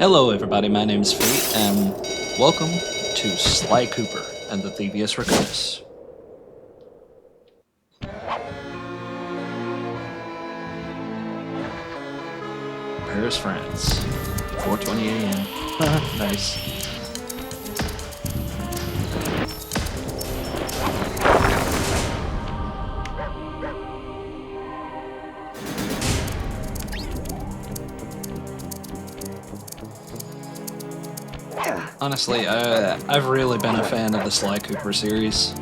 Hello everybody, my name's Fate, and welcome to Sly Cooper and the Thievius Recursus. Paris, France. 4:20 a.m. Nice. Honestly, I've really been a fan of the Sly Cooper series.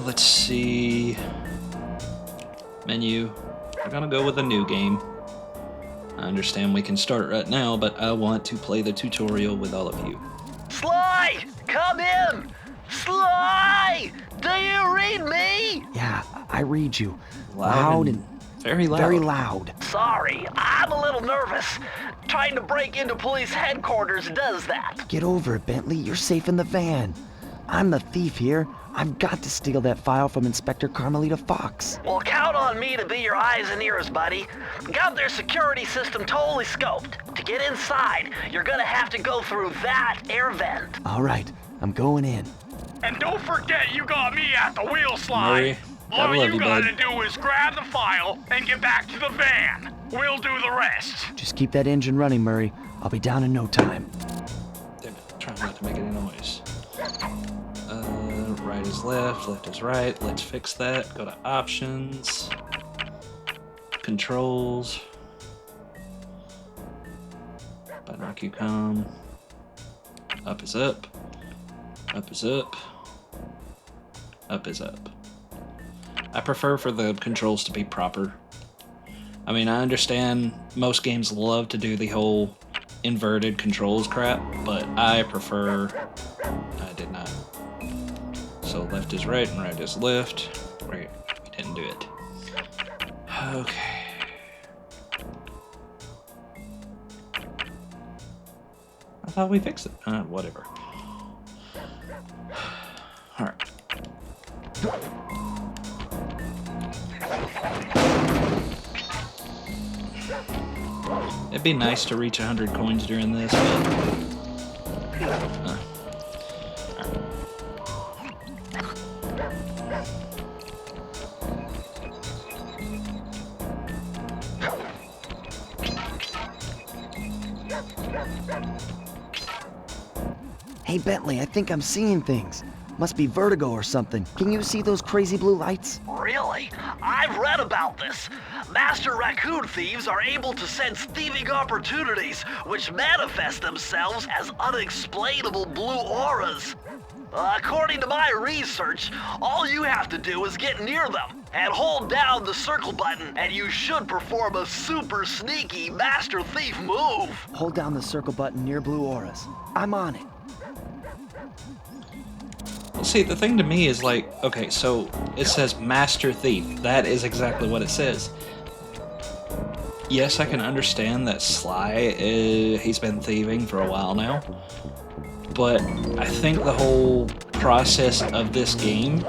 Let's see... Menu. We're gonna go with a new game. I understand we can start right now, but I want to play the tutorial with all of you. Sly! Come in! Sly! Do you read me? Yeah, I read you. Loud and very loud. Very loud. Sorry, I'm a little nervous. Trying to break into police headquarters does that. Get over it, Bentley. You're safe in the van. I'm the thief here. I've got to steal that file from Inspector Carmelita Fox. Well, count on me to be your eyes and ears, buddy. Got their security system totally scoped. To get inside, you're gonna have to go through that air vent. All right, I'm going in. And don't forget you got me at the wheel, Sly. Murray, I All love you you, gotta bud. do is grab the file and get back to the van. We'll do the rest. Just keep that engine running, Murray. I'll be down in no time. Damn it, trying not to make any noise. Right is left, left is right. Let's fix that. Go to options. Controls. Button QCOM. Up is up. Up is up. Up is up. I prefer for the controls to be proper. I mean, I understand most games love to do the whole inverted controls crap, but I prefer... I did not. So left is right and right is left. Right, we didn't do it. Okay. I thought we fixed it. Whatever. Alright. It'd be nice to reach 100 coins during this, but... Hey, Bentley, I think I'm seeing things. Must be vertigo or something. Can you see those crazy blue lights? Really? I've read about this. Master raccoon thieves are able to sense thieving opportunities, which manifest themselves as unexplainable blue auras. According to my research, all you have to do is get near them and hold down the circle button, and you should perform a super sneaky master thief move. Hold down the circle button near blue auras. I'm on it. Well, see, the thing to me is like, okay, so it says Master Thief. That is exactly what it says. Yes, I can understand that Sly, he's been thieving for a while now. But I think the whole process of this game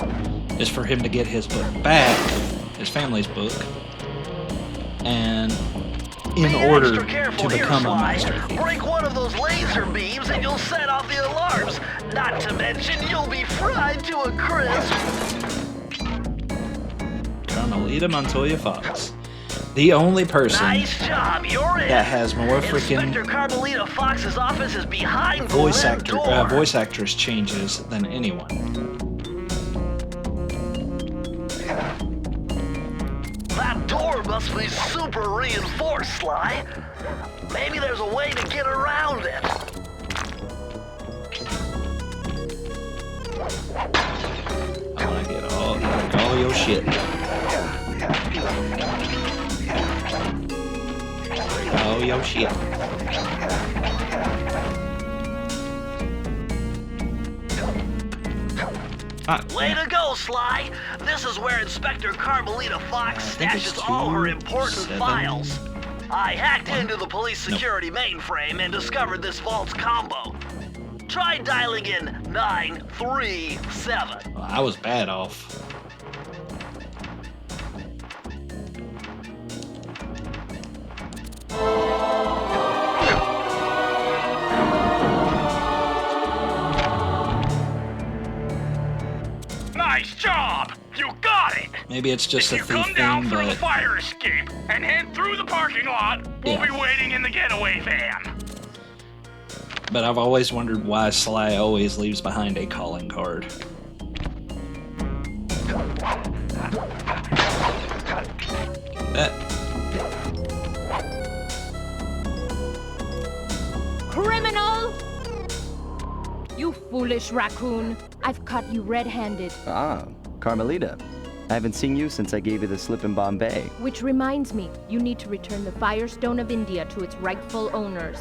is for him to get his book back, his family's book, and in order to become a master thief. Break one of those laser beams and you'll set off the alarms. Not to mention you'll be fried to a crisp. Carmelita Montoya Fox. The only person Nice job, you're in. that has more freaking Inspector Carmelita Fox's office is behind the red door. voice actress changes than anyone. That door must be super reinforced, Sly. Maybe there's a way to get around it. I want to get all your shit. All your shit. Way to go, Sly. This is where Inspector Carmelita Fox think it's stashes all her important 2-7. files. I hacked into the police security mainframe and discovered this vault's combo. Try dialing in 937. Well, I was bad off. Maybe it's just a If you thief come down thing, through the but fire escape and head through the parking lot, we'll Yeah. be waiting in the getaway van. I've always wondered why Sly always leaves behind a calling card. That. Criminal! You foolish raccoon. I've caught you red-handed. Ah, Carmelita. I haven't seen you since I gave you the slip in Bombay. Which reminds me, you need to return the Firestone of India to its rightful owners.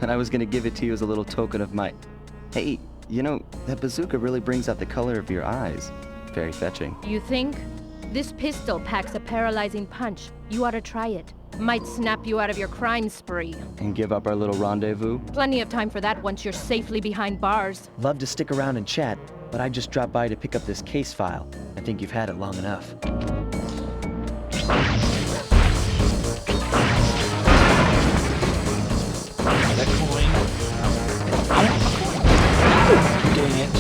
And I was gonna give it to you as a little token of my... Hey, you know, that bazooka really brings out the color of your eyes. Very fetching. You think? This pistol packs a paralyzing punch. You ought to try it. Might snap you out of your crime spree. And give up our little rendezvous? Plenty of time for that once you're safely behind bars. Love to stick around and chat, but I just dropped by to pick up this case file. I think you've had it long enough. That coin. Dang it.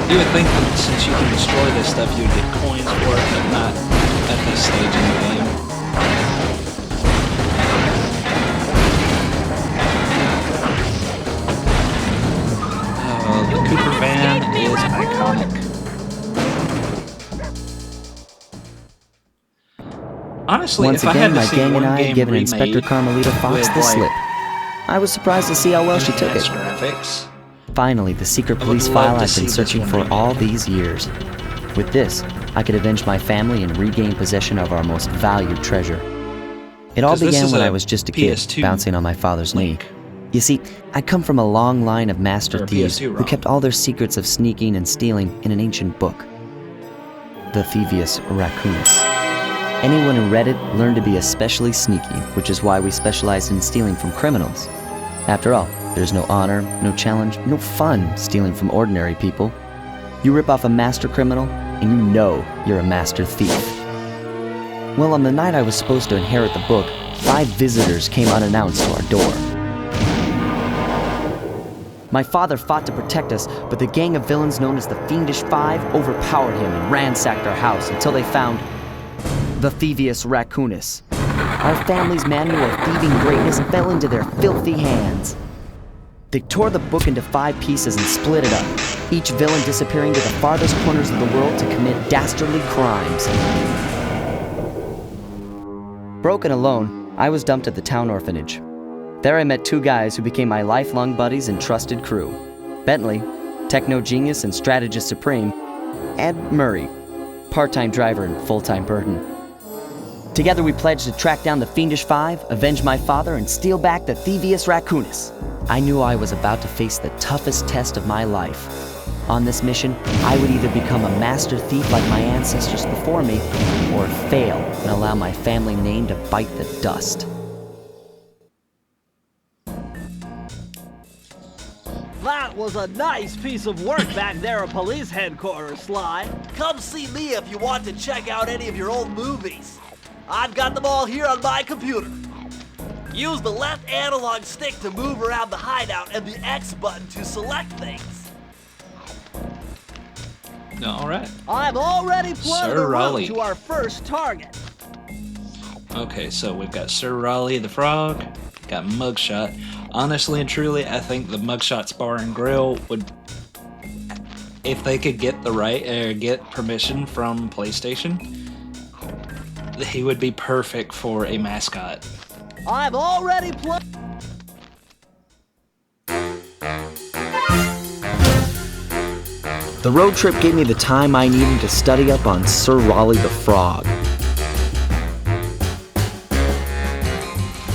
You would think that since you can destroy this stuff, you'd get coins for it, but not at this stage in the game. The Cooper van is iconic. Honestly, Once if I again, had to my see gang one and I game given remade Inspector Carmelita Fox with, the like, slip. I was surprised to see how well she took it. enhanced graphics, Finally, the secret I would police love file to I've see been this searching one for remade. all these years. With this, I could avenge my family and regain possession of our most valued treasure. It all 'Cause this began is when a I was just a kid, PS2 bouncing on my father's knee. link. You see, I come from a long line of master Or a thieves PS2 who ROM. kept all their secrets of sneaking and stealing in an ancient book. The Thievius Raccoonus. Anyone who read it learned to be especially sneaky, which is why we specialize in stealing from criminals. After all, there's no honor, no challenge, no fun stealing from ordinary people. You rip off a master criminal, and you know you're a master thief. Well, on the night I was supposed to inherit the book, 5 visitors came unannounced to our door. My father fought to protect us, but the gang of villains known as the Fiendish Five overpowered him and ransacked our house until they found the Thievius Raccoonus. Our family's manual of thieving greatness fell into their filthy hands. They tore the book into 5 pieces and split it up, each villain disappearing to the farthest corners of the world to commit dastardly crimes. Broken alone, I was dumped at the town orphanage. There I met 2 guys who became my lifelong buddies and trusted crew. Bentley, techno genius and strategist supreme, and Murray, part-time driver and full-time burden. Together we pledged to track down the Fiendish Five, avenge my father, and steal back the Thievius Raccoonus. I knew I was about to face the toughest test of my life. On this mission, I would either become a master thief like my ancestors before me, or fail and allow my family name to bite the dust. That was a nice piece of work back there at police headquarters, Sly. Come see me if you want to check out any of your old movies. I've got them all here on my computer. Use the left analog stick to move around the hideout and the X button to select things. Alright. I've already plotted Sir a route Raleigh. to our first target. Okay, so we've got Sir Raleigh the Frog, got Mugshot. Honestly and truly, I think the Mugshot's Bar and Grill would, if they could get the get permission from PlayStation, he would be perfect for a mascot. I've already plotted. The road trip gave me the time I needed to study up on Sir Raleigh the Frog.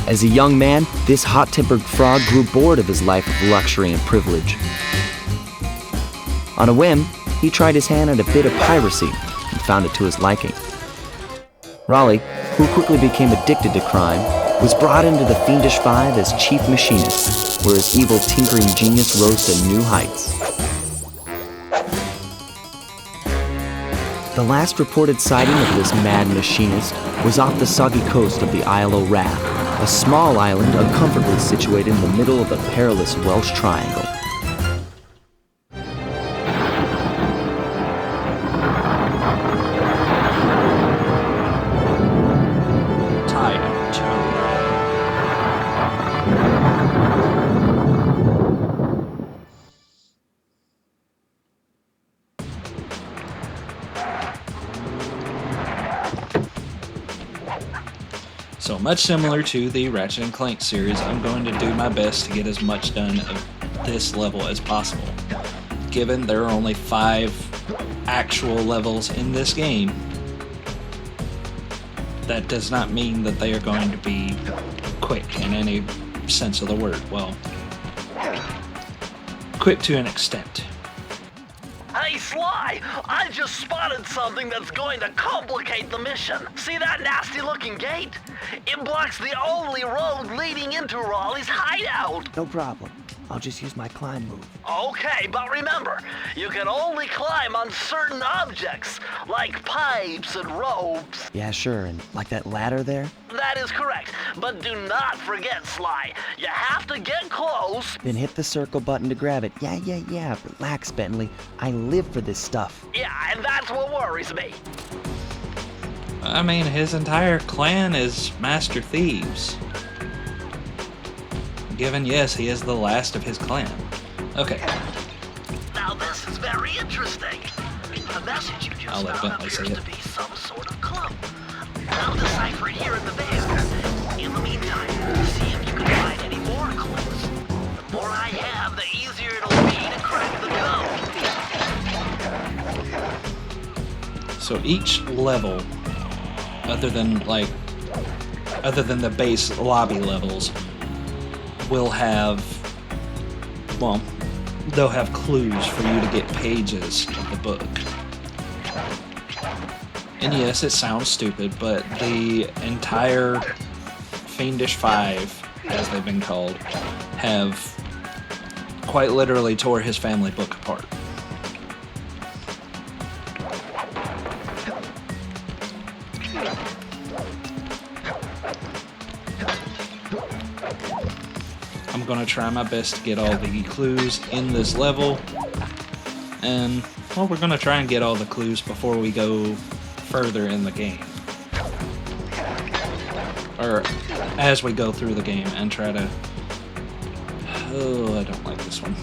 As a young man, this hot-tempered frog grew bored of his life of luxury and privilege. On a whim, he tried his hand at a bit of piracy and found it to his liking. Raleigh, who quickly became addicted to crime, was brought into the Fiendish Five as chief machinist, where his evil tinkering genius rose to new heights. The last reported sighting of this mad machinist was off the soggy coast of the Isle o' Wrath, a small island uncomfortably situated in the middle of the perilous Welsh Triangle. So much similar to the Ratchet and Clank series, I'm going to do my best to get as much done of this level as possible. Given there are only 5 actual levels in this game, that does not mean that they are going to be quick in any sense of the word. Well, quick to an extent. Hey, Sly, I just spotted something that's going to complicate the mission. See that nasty-looking gate? It blocks the only road leading into Raleigh's hideout. No problem. I'll just use my climb move. Okay, but remember, you can only climb on certain objects, like pipes and ropes. Yeah, sure, and like that ladder there? That is correct, but do not forget, Sly. You have to get close. Then hit the circle button to grab it. Yeah. Relax, Bentley. I live for this stuff. Yeah, and that's what worries me. I mean, his entire clan is master thieves. Given, yes, he is the last of his clan. Okay. Now this is very interesting. The message you I'll let just found Bentley appears say to it. be some sort of clue. I'll decipher it here in the van. In the meantime, see if you can find any more clues. The more I have, the easier it'll be to crack the code. So each level, other than the base lobby levels, will have, well, they'll have clues for you to get pages of the book. And yes, it sounds stupid, but the entire Fiendish Five, as they've been called, have quite literally tore his family book apart. I'm going to try my best to get all the clues in this level, and, well, we're going to try and get all the clues before we go further in the game. Or as we go through the game and try to... Oh, I don't like this one.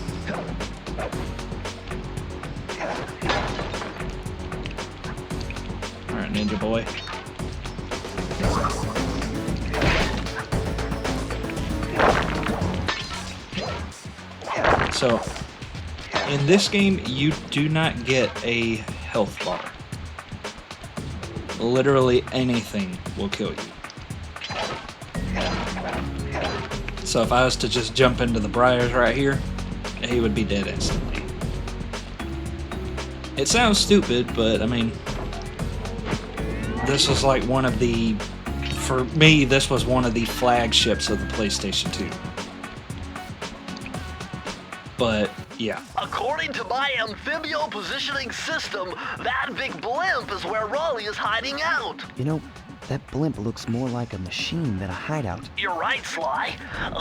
Alright, Ninja Boy. So, in this game, you do not get a health bar. Literally anything will kill you. So if I was to just jump into the briars right here, he would be dead instantly. It sounds stupid, but I mean, this was like one of the, for me, this was one of the flagships of the PlayStation 2. But, yeah. According to my amphibio positioning system, that big blimp is where Raleigh is hiding out. You know, that blimp looks more like a machine than a hideout. You're right, Sly.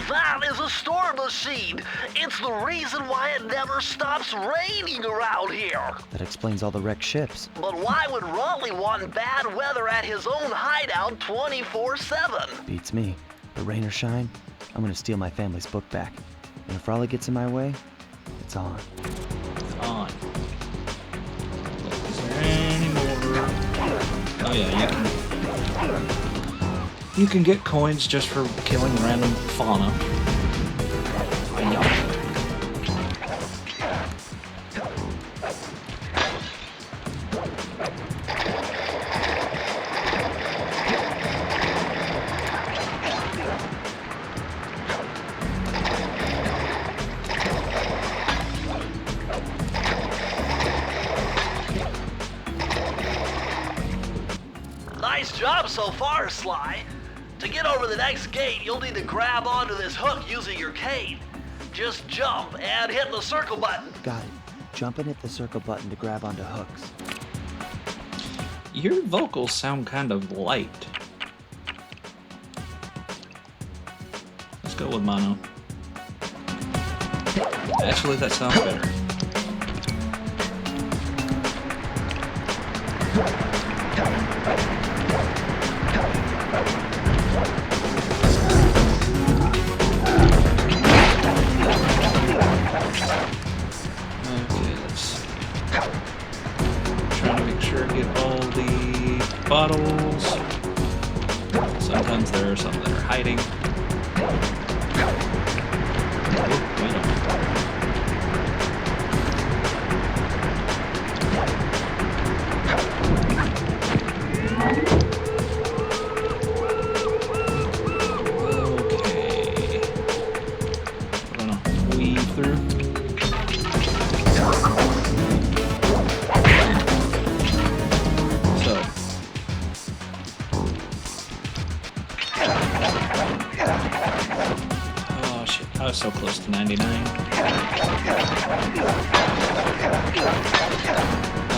That is a storm machine. It's the reason why it never stops raining around here. That explains all the wrecked ships. But why would Raleigh want bad weather at his own hideout 24/7? Beats me. But rain or shine, I'm gonna steal my family's book back. And if Raleigh gets in my way, it's on. On. Is there any more? Oh yeah, you can get coins just for killing random fauna. Yeah. Nice job so far, Sly. To get over the next gate, you'll need to grab onto this hook using your cane. Just jump and hit the circle button. Got it. Jump and hit the circle button to grab onto hooks. Your vocals sound kind of light. Let's go with mono. Actually, that sounds better. Bottles. Some Sometimes there are some that are hiding. Oh, wait a minute. Okay. We're gonna weave through. So. Oh shit, I was so close to 99.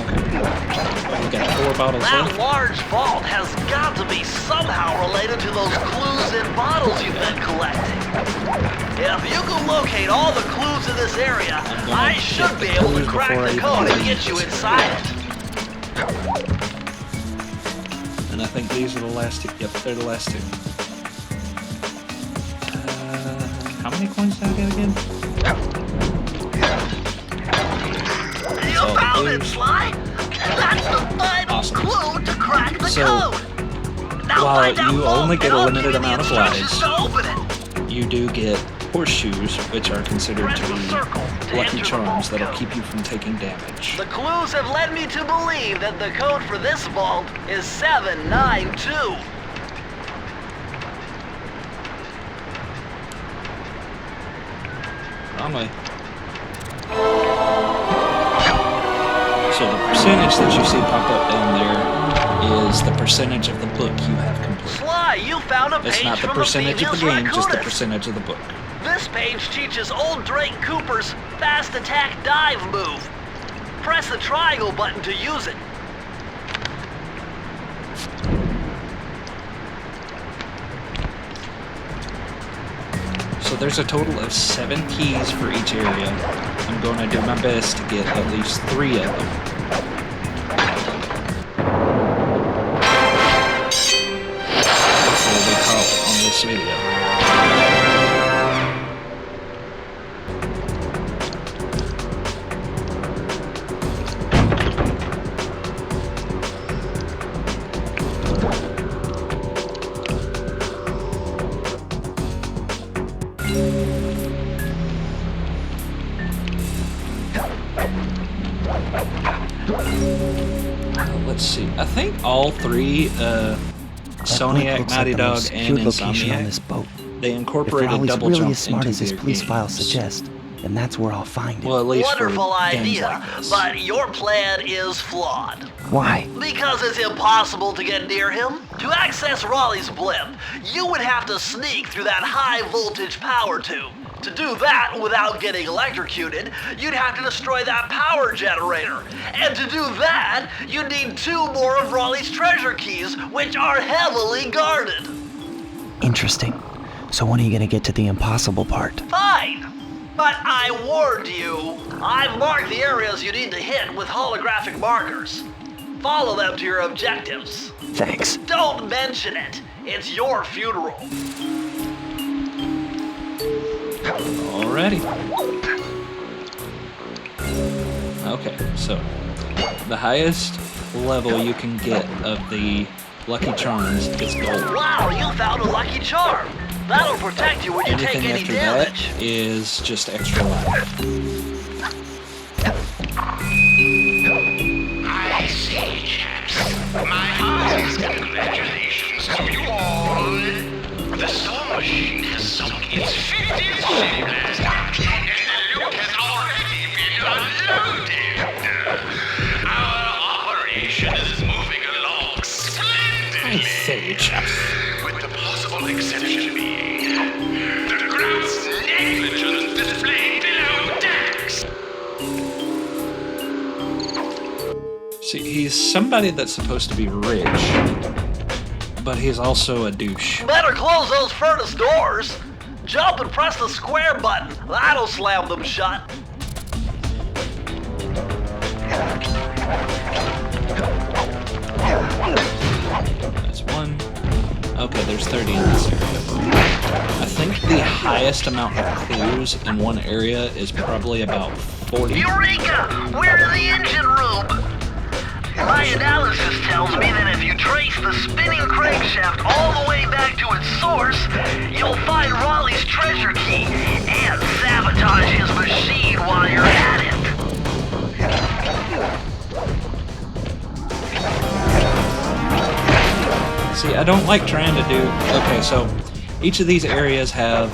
Okay. We got 4 bottles That left. large vault has got to be somehow related to those clues in bottles you've been collecting. If you can locate all the clues in this area, I should be able to crack the code and get you inside it. And I think these are the last 2. Yep, they're the last 2. How many coins did I get again? You Oh, found it, oops. Sly! That's the final Awesome. clue to crack the So, code! Now while find that you vault, only get and a I'll limited give you the amount of instructions lives, to open it. you do get horseshoes, which are considered Press to the be circle to lucky enter the charms vault that'll code. keep you from taking damage. The clues have led me to believe that the code for this vault is 792. Wrong way. So the percentage that you see pop up down there is the percentage of the book you have completed. Sly, you found a page It's not the from percentage of the previous game, just the Raccoonist. percentage of the book. This page teaches old Drake Cooper's fast attack dive move. Press the triangle button to use it. So there's a total of 7 keys for each area. I'm going to do my best to get at least 3 of them. Before we call it on this video. Let's see. I think all 3, That Soniac, looks Naughty like the Dog, most and secured location on Insomniac, this boat. they If incorporated Raleigh's double really jump as smart into as his their police files games. suggest, then that's where I'll find him. Well, at least Wonderful for games idea, like this. but your plan is flawed. Why? Because it's impossible to get near him. To access Raleigh's blimp, you would have to sneak through that high voltage power tube. To do that without getting electrocuted, you'd have to destroy that power generator. And to do that, you need 2 more of Raleigh's treasure keys, which are heavily guarded. Interesting. So when are you gonna get to the impossible part? Fine. But I warned you. I've marked the areas you need to hit with holographic markers. Follow them to your objectives. Thanks. Don't mention it. It's your funeral. Alrighty. Okay, so the highest level you can get of the Lucky Charms is gold. Wow, you found a lucky charm. That'll protect you when you take Anything any after damage. that is just extra life. I see, chaps. My highest congratulations to you all. The Soul Machine has sunk its 50th city blast, and the loot has already been unloaded. Our operation is moving along splendidly. Say, chaps. With the possible exception being the gross negligence displayed below decks. See, he's somebody that's supposed to be rich, but he's also a douche. Better close those furnace doors. Jump and press the square button. That'll slam them shut. That's 1. Okay, there's 30 in this area. I think the highest amount of clues in one area is probably about 40. Eureka! We're in the engine room. My analysis tells me that if you trace the spinning crankshaft all the way back to its source, you'll find Raleigh's treasure key and sabotage his machine while you're at it. See, I don't like trying to do... Okay, so each of these areas have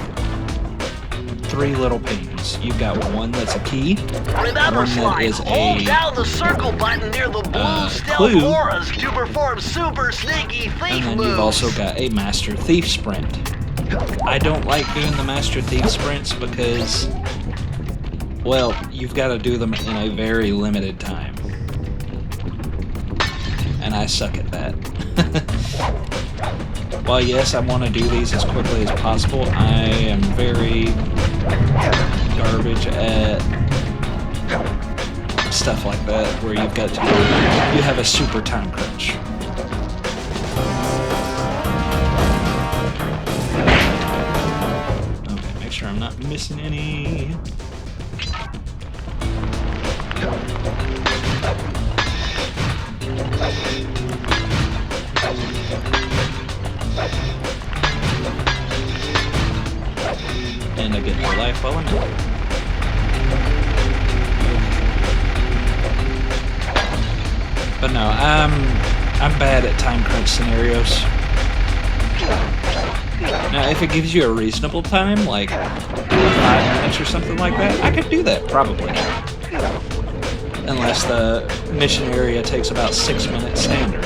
3 little panes. You've got one that's a key. Remember, one Sly, that is hold a down the circle button near the blue stealth clue, auras to perform super sneaky thief and then moves. you've also got a Master Thief sprint. I don't like doing the Master Thief sprints because, well, you've got to do them in a very limited time. And I suck at that. While yes, I want to do these as quickly as possible, I am very garbage at stuff like that, where you have a super time crunch. Okay, make sure I'm not missing any. And I get more life while I'm in. But no, I'm bad at time crunch scenarios. Now, if it gives you a reasonable time, like 5 minutes or something like that, I could do that, probably. Unless the mission area takes about 6 minutes standard.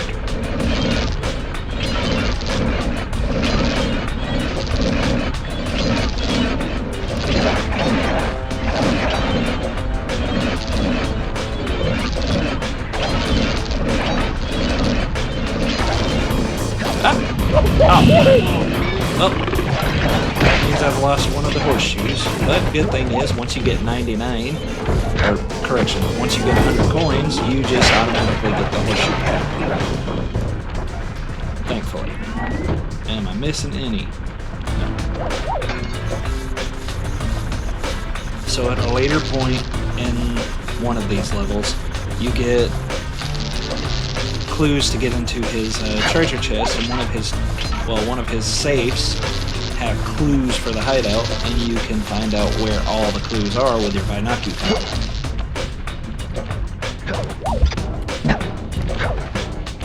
Well, that means I've lost one of the horseshoes. But good thing is, once you get 99, or correction, once you get 100 coins, you just automatically get the horseshoe pack. Thankfully. Am I missing any? No. So at a later point in one of these levels, you get clues to get into his treasure chest, and one of his safes have clues for the hideout, and you can find out where all the clues are with your binocular.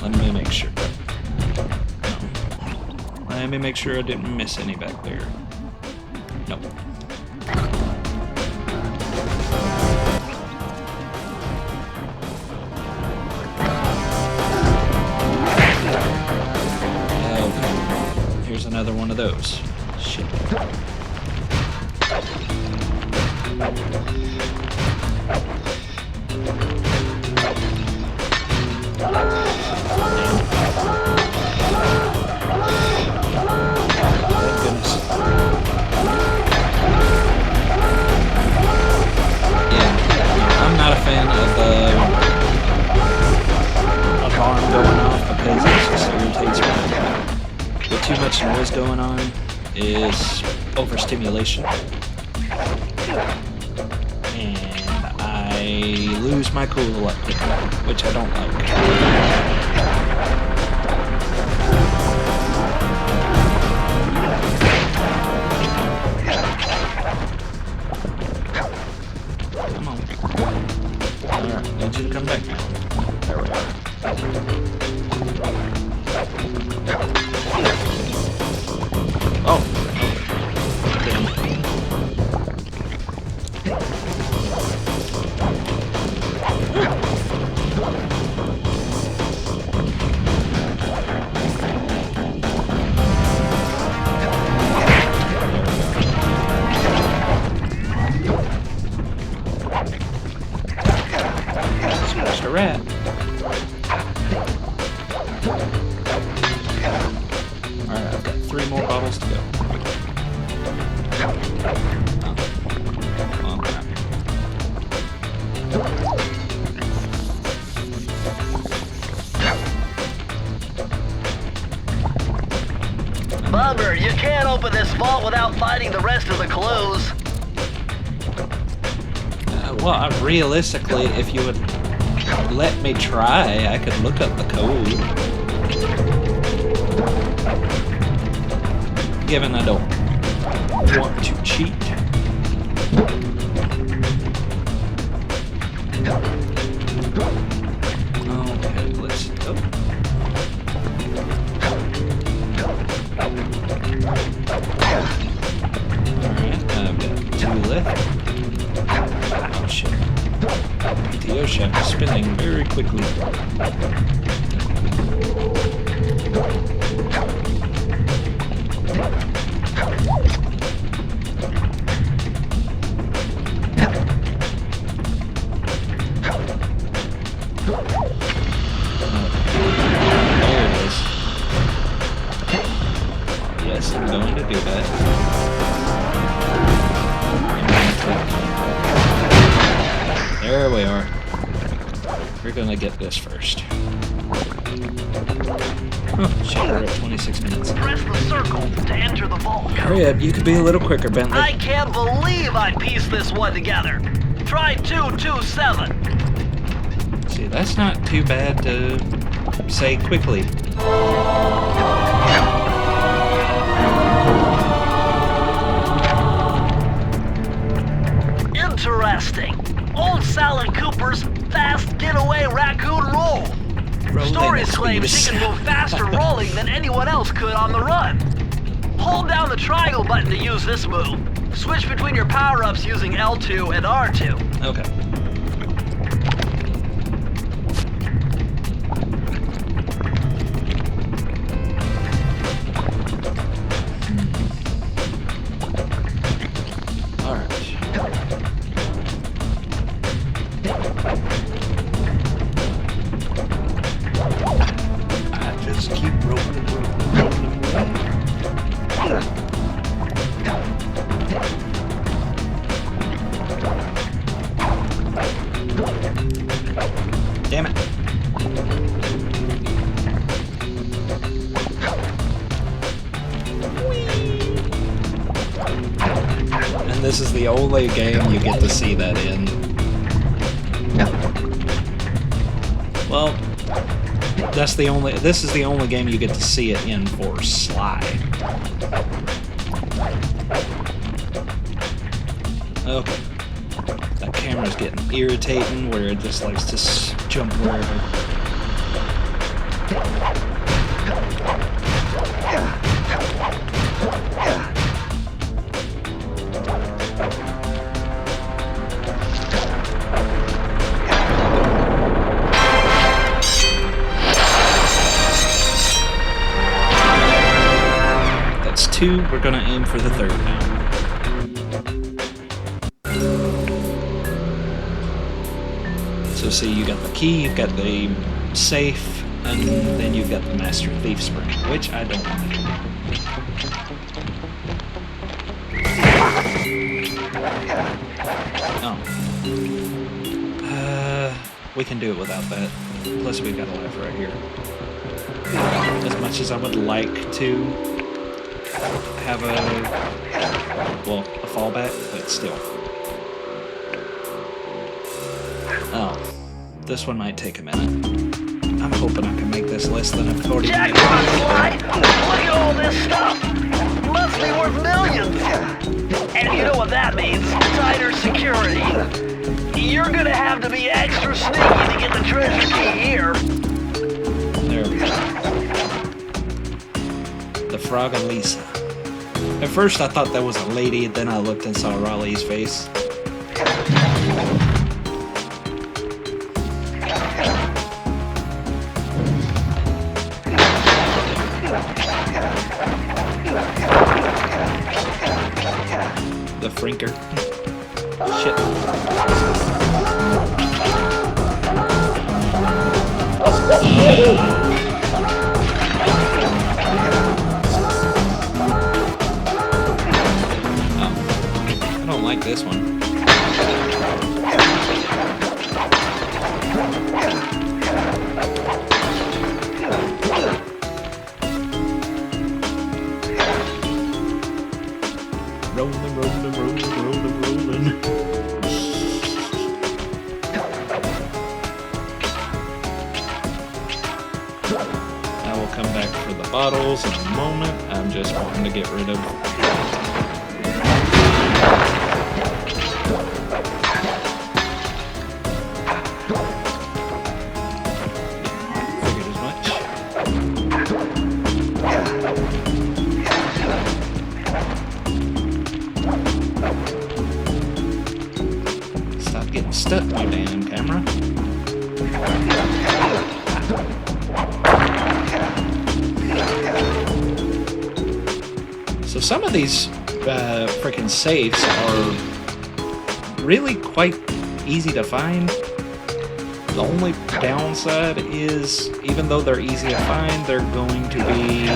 Let me make sure. No. Let me make sure I didn't miss any back there. Nope. Here's another one of those. Shit. I'm not a fan of the alarm going off because it just irritates me. With too much noise going on is overstimulation. And I lose my cool a lot quicker, which I don't like. Come on. Alright, need you to come back now. There we are. Oh! Damn. Smash a rat. Alright, I've got 3 more bottles to go. Oh crap. Bummer, you can't open this vault without finding the rest of the clues. Well, realistically, if you would let me try. I could look up the code. Given I don't want to cheat. Okay, let's go. Alright, I've got 2 left. Oh shit. PTO shaft is spinning very quickly. There it is. Yes, I'm going to do that. There we are. We're gonna get this first. Oh, shit, we're at 26 minutes. Press the circle to enter the vault. Hurry up, you could be a little quicker, Bentley. I can't believe I pieced this one together. Try 227. See, that's not too bad to say quickly. Interesting. Old Sly Cooper's fast getaway raccoon roll. Stories claim she can move faster rolling than anyone else could on the run. Hold down the triangle button to use this move. Switch between your power-ups using L2 and R2. Okay. Damn it. And this is the only game you get to see that in. Well, this is the only game you get to see it in for Sly. Okay. That camera's getting irritating where it just likes to jump wherever. That's 2. We're gonna aim for the 3rd now. So see, you got the key, you've got the safe, and then you've got the Master Thief Spring, which I don't want to do. Oh. We can do it without that. Plus we've got a life right here. As much as I would like to have a fallback, but still. Oh, this one might take a minute. I'm hoping I can make this less than a 40 minute Jackpot, Sly! Look at all this stuff! Must be worth millions! And you know what that means? Tighter security. You're gonna have to be extra sneaky to get the treasure key here. There we go. The Frog and Lisa. At first I thought that was a lady, then I looked and saw Raleigh's face. The Frinker. Shit. I don't like this one. Rolling, rolling, rolling, rolling, rolling. bottles in a moment. I'm just wanting to get rid of. Figured as much. Stop getting stuck, my damn camera. So some of these freaking safes are really quite easy to find. The only downside is, even though they're easy to find, they're going to be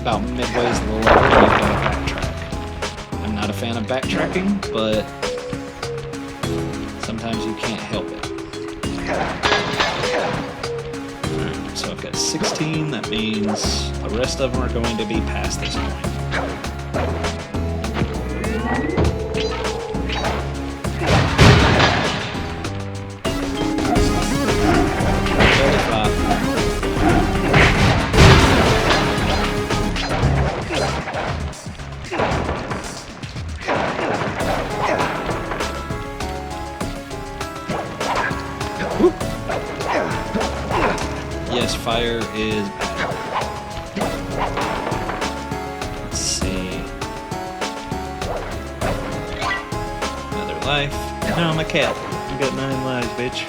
about midways the level and you've got to backtrack. I'm not a fan of backtracking, but sometimes you can't help it. Alright, so I've got 16, that means the rest of them are going to be past this point. Yes, fire is bad. Let's see. Another life. No, I'm a cat. I've got 9 lives, bitch.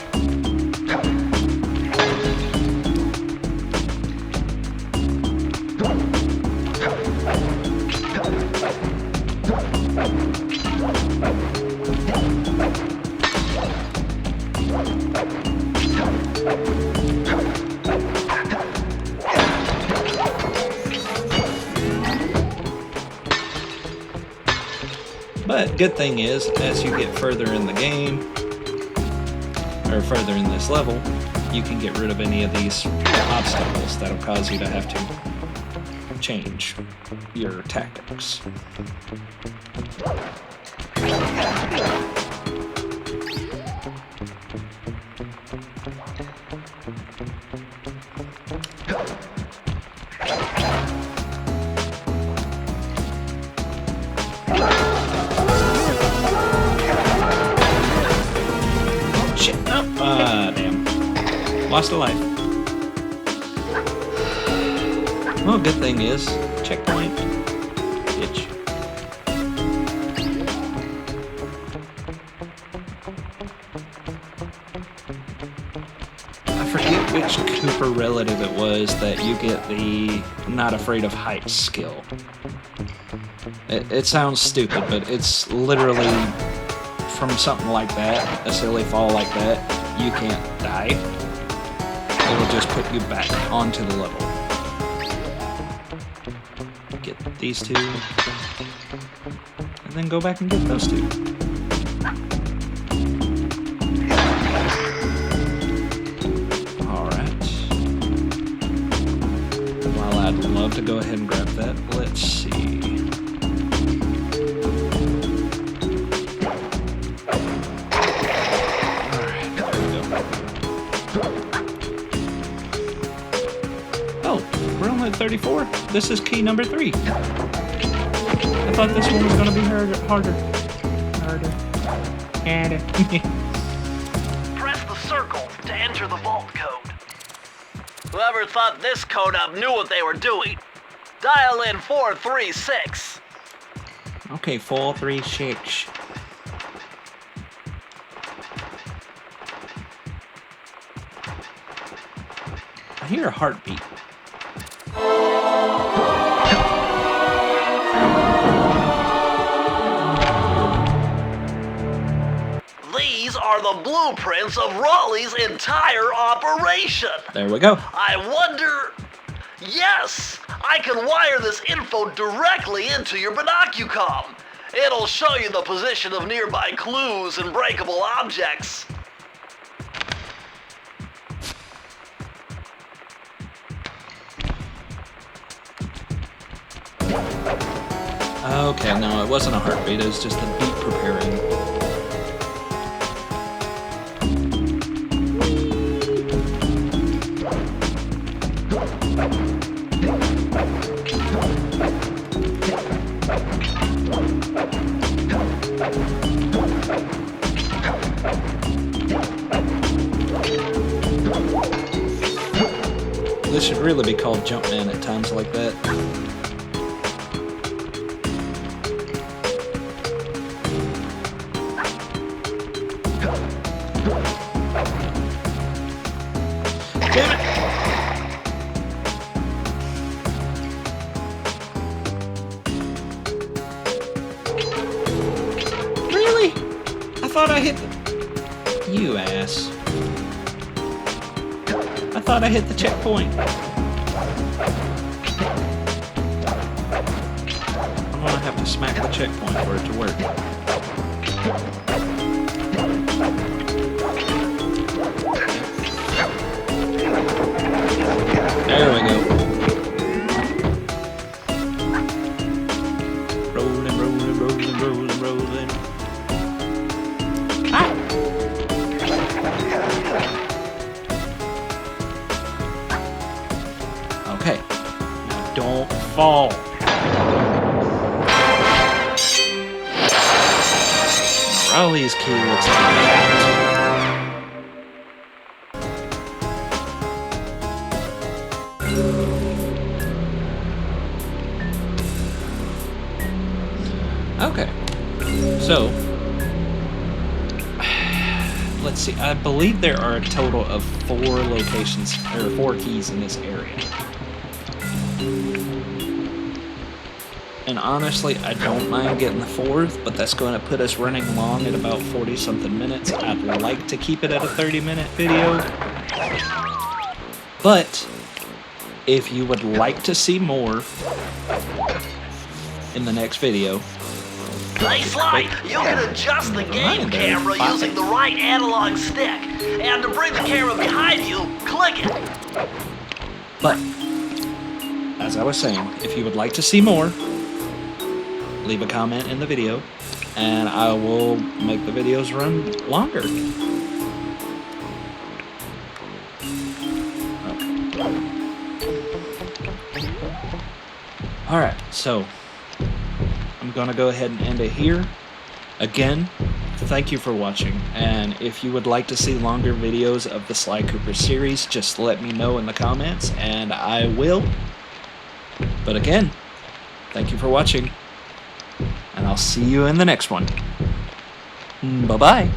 But good thing is, as you get further in the game, or further in this level, you can get rid of any of these obstacles that'll cause you to have to change your tactics. Damn. Lost a life. Well, good thing is, checkpoint. Bitch. I forget which Cooper relative it was that you get the not afraid of heights skill. It sounds stupid, but it's literally from something like that, a silly fall like that, you can't die. It'll just put you back onto the level. Get these two, and then go back and get those two. Alright. While I'd love to go ahead and grab that, let's see. Oh, we're only at 34. This is key number 3. I thought this one was going to be harder. Press the circle to enter the vault code. Whoever thought this code up knew what they were doing. Dial in 436. Okay, 436. I hear a heartbeat. These are the blueprints of Raleigh's entire operation. There we go. I wonder... Yes! I can wire this info directly into your binocucom. It'll show you the position of nearby clues and breakable objects. Okay, no, it wasn't a heartbeat, it was just a beat preparing. This should really be called Jumpman at times like that. Damn it! Really? I thought I hit the... You ass. I thought I hit the checkpoint. I'm gonna have to smack the checkpoint for it to work. There we go. Rolling, rolling, rolling, rolling, rolling. Ah! Okay. Now don't fall. All these kids. Okay. So, let's see. I believe there are a total of 4 locations, or 4 keys in this area. And honestly, I don't mind getting the 4th, but that's going to put us running long at about 40-something minutes. I'd like to keep it at a 30-minute video. But, if you would like to see more in the next video... Hey Sly, you can adjust the game camera using the right analog stick. And to bring the camera behind you, click it. But, as I was saying, if you would like to see more, leave a comment in the video, and I will make the videos run longer. Okay. Alright, so I'm gonna go ahead and end it here. Again, thank you for watching, and if you would like to see longer videos of the Sly Cooper series, just let me know in the comments, and I will. But again, thank you for watching, and I'll see you in the next one. Bye-bye.